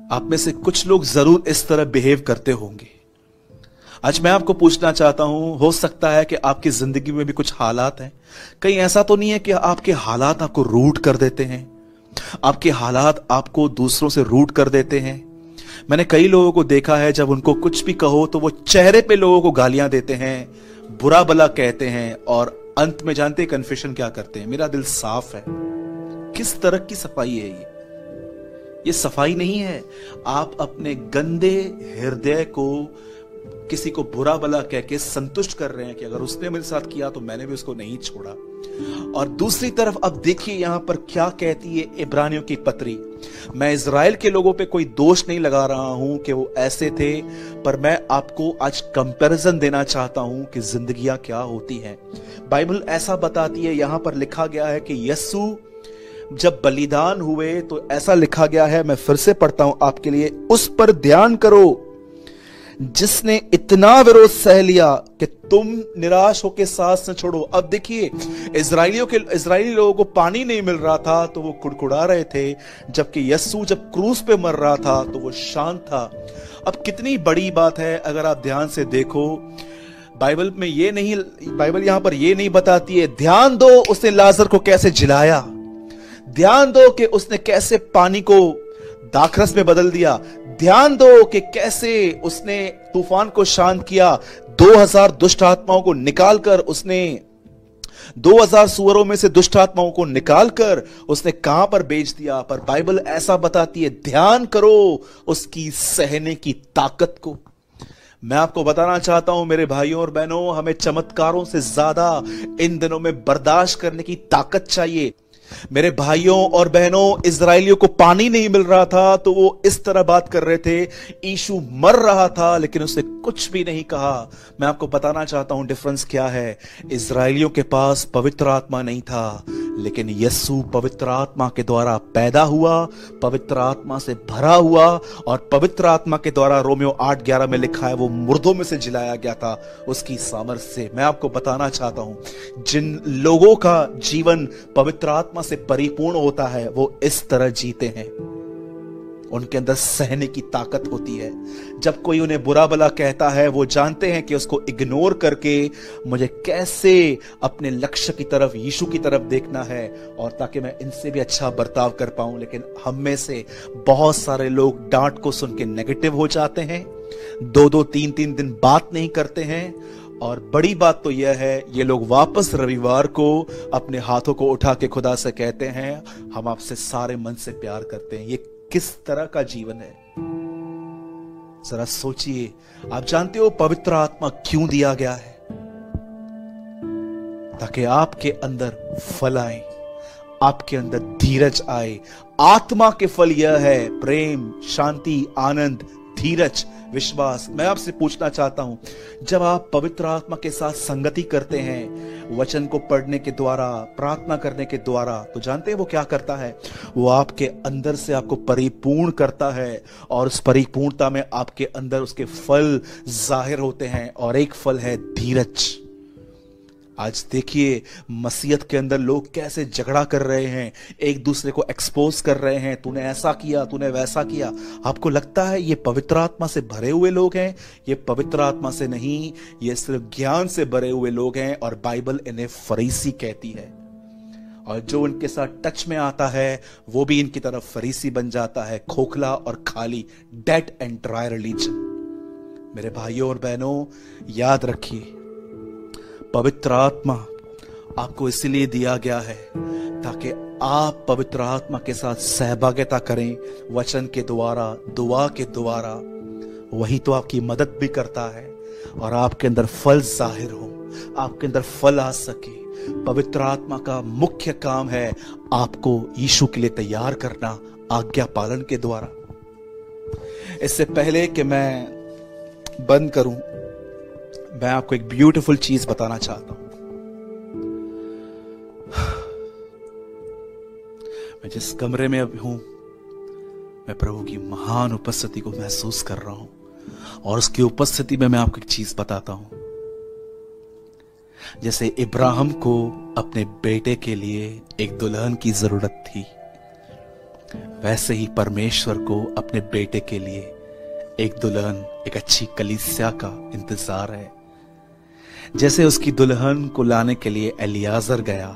आप में से कुछ लोग जरूर इस तरह बिहेव करते होंगे। आज मैं आपको पूछना चाहता हूं, हो सकता है कि आपकी जिंदगी में भी कुछ हालात हैं। कहीं ऐसा तो नहीं है कि आपके हालात आपको रूट कर देते हैं, आपके हालात आपको दूसरों से रूट कर देते हैं। मैंने कई लोगों को देखा है, जब उनको कुछ भी कहो तो वो चेहरे पे लोगों को गालियां देते हैं, बुरा भला कहते हैं और अंत में जानते हैं कन्फेशन क्या करते हैं, मेरा दिल साफ है। किस तरह की सफाई है ये सफाई नहीं है। आप अपने गंदे हृदय को किसी को बुरा भला कह के संतुष्ट कर रहे हैं कि अगर उसने मेरे साथ किया तो मैंने भी उसको नहीं छोड़ा। और दूसरी तरफ अब देखिए यहां पर क्या कहती है इब्रानियों की पत्री। मैं इजराइल के लोगों पे कोई दोष नहीं लगा रहा हूं कि वो ऐसे थे, पर मैं आपको आज कंपैरिजन देना चाहता हूं कि जिंदगियां क्या होती हैं। बाइबल ऐसा बताती है, यहां पर लिखा गया है कि यीशु जब बलिदान हुए तो ऐसा लिखा गया है, मैं फिर से पढ़ता हूं आपके लिए, उस पर ध्यान करो जिसने इतना विरोध सह लिया कि तुम निराश होकर सांस न छोड़ो। अब देखिए इजरायली लोगों को पानी नहीं मिल रहा था तो वो कुड़कुड़ा रहे थे, जबकि यीशु जब क्रूस पे मर रहा था तो वो शांत था। अब कितनी बड़ी बात है अगर आप ध्यान से देखो। बाइबल यहां पर ये नहीं बताती है, ध्यान दो उसने लाजर को कैसे जिलाया, ध्यान दो कि उसने कैसे पानी को दाखरस में बदल दिया, ध्यान दो कि कैसे उसने तूफान को शांत किया, 2000 दुष्ट आत्माओं को निकालकर उसने 2000 सुअरों में से दुष्ट आत्माओं को निकालकर उसने कहां पर बेच दिया। पर बाइबल ऐसा बताती है, ध्यान करो उसकी सहने की ताकत को। मैं आपको बताना चाहता हूं मेरे भाइयों और बहनों, हमें चमत्कारों से ज्यादा इन दिनों में बर्दाश्त करने की ताकत चाहिए। मेरे भाइयों और बहनों, इजरायलियों को पानी नहीं मिल रहा था तो वो इस तरह बात कर रहे थे। यीशु मर रहा था लेकिन उसने कुछ भी नहीं कहा। मैं आपको बताना चाहता हूं डिफरेंस क्या है। इजरायलियों के पास पवित्र आत्मा नहीं था, लेकिन यीशु पवित्र आत्मा के द्वारा पैदा हुआ, पवित्र आत्मा से भरा हुआ, और पवित्र आत्मा के द्वारा रोमियो 8:11 में लिखा है वो मुर्दों में से जिलाया गया था उसकी सामर्थ्य से। मैं आपको बताना चाहता हूं, जिन लोगों का जीवन पवित्र आत्मा से परिपूर्ण होता है वो इस तरह जीते हैं। उनके अंदर सहने की ताकत होती है। जब कोई उन्हें बुरा भला कहता है वो जानते हैं कि उसको इग्नोर करके मुझे कैसे अपने लक्ष्य की तरफ, यीशु की तरफ देखना है, और ताकि मैं इनसे भी अच्छा बर्ताव कर पाऊं। लेकिन हम में से बहुत सारे लोग डांट को सुन के नेगेटिव हो जाते हैं, 2-2, 3-3 दिन बात नहीं करते हैं। और बड़ी बात तो यह है, ये लोग वापस रविवार को अपने हाथों को उठा के खुदा से कहते हैं हम आपसे सारे मन से प्यार करते हैं। ये किस तरह का जीवन है, जरा सोचिए। आप जानते हो पवित्र आत्मा क्यों दिया गया है? ताकि आपके अंदर फल आए, आपके अंदर धीरज आए। आत्मा के फल यह है, प्रेम, शांति, आनंद, धीरज, विश्वास। मैं आपसे पूछना चाहता हूं, जब आप पवित्र आत्मा के साथ संगति करते हैं वचन को पढ़ने के द्वारा, प्रार्थना करने के द्वारा, तो जानते हैं वो क्या करता है? वो आपके अंदर से आपको परिपूर्ण करता है, और उस परिपूर्णता में आपके अंदर उसके फल जाहिर होते हैं, और एक फल है धीरज। आज देखिए मसीहत के अंदर लोग कैसे झगड़ा कर रहे हैं, एक दूसरे को एक्सपोज कर रहे हैं, तूने ऐसा किया, तूने वैसा किया। आपको लगता है ये पवित्र आत्मा से भरे हुए लोग हैं? ये पवित्र आत्मा से नहीं, ये सिर्फ ज्ञान से भरे हुए लोग हैं, और बाइबल इन्हें फरीसी कहती है। और जो उनके साथ टच में आता है वो भी इनकी तरफ फरीसी बन जाता है, खोखला और खाली, डेड एंड ड्राई रिलीजन। मेरे भाइयों और बहनों, याद रखिए पवित्र आत्मा आपको इसलिए दिया गया है ताकि आप पवित्र आत्मा के साथ सहभागिता करें वचन के द्वारा, दुआ के द्वारा। वही तो आपकी मदद भी करता है, और आपके अंदर फल जाहिर हो, आपके अंदर फल आ सके। पवित्र आत्मा का मुख्य काम है आपको यीशु के लिए तैयार करना, आज्ञा पालन के द्वारा। इससे पहले कि मैं बंद करूं, मैं आपको एक ब्यूटीफुल चीज बताना चाहता हूं। मैं जिस कमरे में अभी हूं, मैं प्रभु की महान उपस्थिति को महसूस कर रहा हूं, और उसकी उपस्थिति में मैं आपको एक चीज बताता हूं। जैसे इब्राहिम को अपने बेटे के लिए एक दुल्हन की जरूरत थी, वैसे ही परमेश्वर को अपने बेटे के लिए एक दुल्हन, एक अच्छी कलीसिया का इंतजार है। जैसे उसकी दुल्हन को लाने के लिए एलियाजर गया,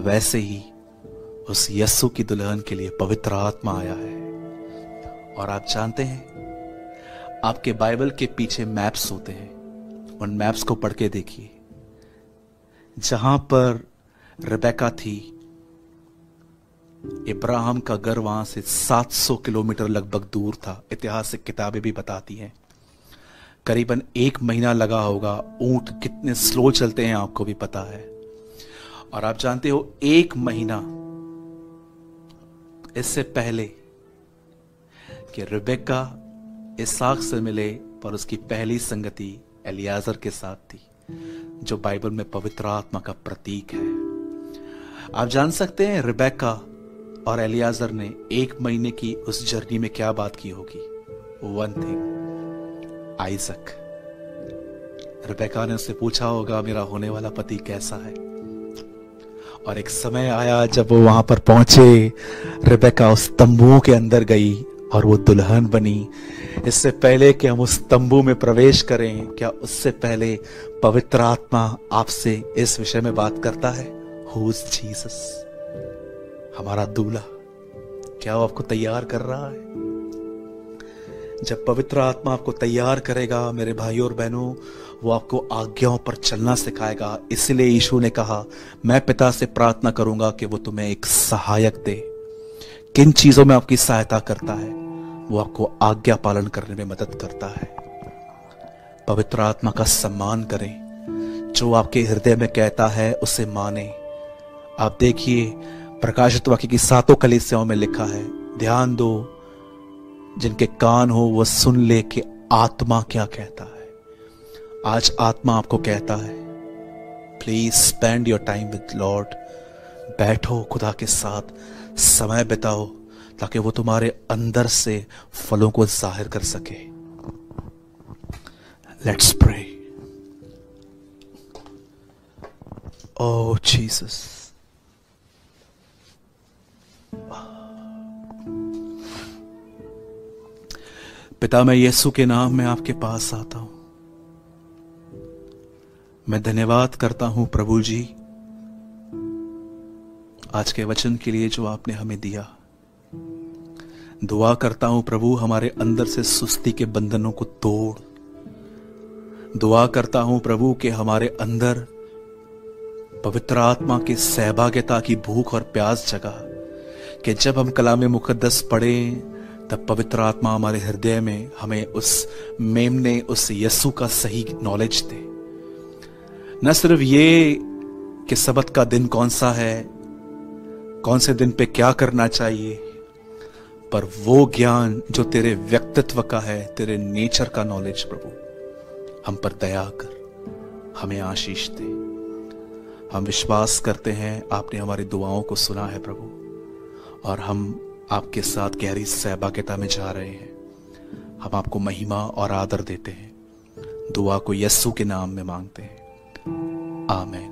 वैसे ही उस यस्सु की दुल्हन के लिए पवित्र आत्मा आया है। और आप जानते हैं, आपके बाइबल के पीछे मैप्स होते हैं, उन मैप्स को पढ़ के देखिए। जहां पर रिबेका थी, इब्राहिम का घर वहां से 700 किलोमीटर लगभग दूर था। ऐतिहासिक किताबें भी बताती हैं करीबन 1 महीना लगा होगा। ऊंट कितने स्लो चलते हैं आपको भी पता है। और आप जानते हो 1 महीना इससे पहले कि रिबेका इसहाक से मिले, पर उसकी पहली संगति एलियाजर के साथ थी, जो बाइबल में पवित्र आत्मा का प्रतीक है। आप जान सकते हैं रिबेका और एलियाजर ने 1 महीने की उस जर्नी में क्या बात की होगी? One thing, Isaac. रिबेका ने उससे पूछा होगा, मेरा होने वाला पति कैसा है? और एक समय आया जब वो वहां पर पहुंचे, रिबेका उस तंबुओं के अंदर गई और वो दुल्हन बनी। इससे पहले कि हम उस तंबू में प्रवेश करें, क्या उससे पहले पवित्र आत्मा आपसे इस विषय में बात करता है? हु इज जीसस, हमारा दूल्हा। क्या वो आपको तैयार कर रहा है? जब पवित्र आत्मा आपको तैयार करेगा मेरे भाइयों और बहनों, वो आपको आज्ञाओं पर चलना सिखाएगा। इसलिए यीशु ने कहा, मैं पिता से प्रार्थना करूंगा कि वो तुम्हें एक सहायक दे। किन चीजों में आपकी सहायता करता है? वो आपको आज्ञा पालन करने में मदद करता है। पवित्र आत्मा का सम्मान करें। जो आपके हृदय में कहता है उसे माने। आप देखिए, प्रकाशित वाक्य की 7 कलीसियाओं में लिखा है, ध्यान दो, जिनके कान हो वो सुन ले कि आत्मा क्या कहता है। आज आत्मा आपको कहता है, please spend your time with Lord. बैठो, खुदा के साथ समय बिताओ, ताकि वो तुम्हारे अंदर से फलों को जाहिर कर सके। Let's pray. ओह जीसस, पिता, मैं यीशु के नाम में आपके पास आता हूं। मैं धन्यवाद करता हूं प्रभु जी, आज के वचन के लिए जो आपने हमें दिया। दुआ करता हूं प्रभु, हमारे अंदर से सुस्ती के बंधनों को तोड़। दुआ करता हूं प्रभु कि हमारे अंदर पवित्र आत्मा की सहभागिता की भूख और प्यास जगा, कि जब हम कलाम मुकद्दस पढ़ें तब पवित्र आत्मा हमारे हृदय में हमें उस मेमने, उस यीशु का सही नॉलेज दे। न सिर्फ ये कि सबत का दिन कौन सा है, कौन से दिन पे क्या करना चाहिए, पर वो ज्ञान जो तेरे व्यक्तित्व का है, तेरे नेचर का नॉलेज प्रभु, हम पर दया कर, हमें आशीष दे। हम विश्वास करते हैं आपने हमारी दुआओं को सुना है प्रभु, और हम आपके साथ गहरी सहभागिता में जा रहे हैं। हम आपको महिमा और आदर देते हैं। दुआ को यीशु के नाम में मांगते हैं, आमीन।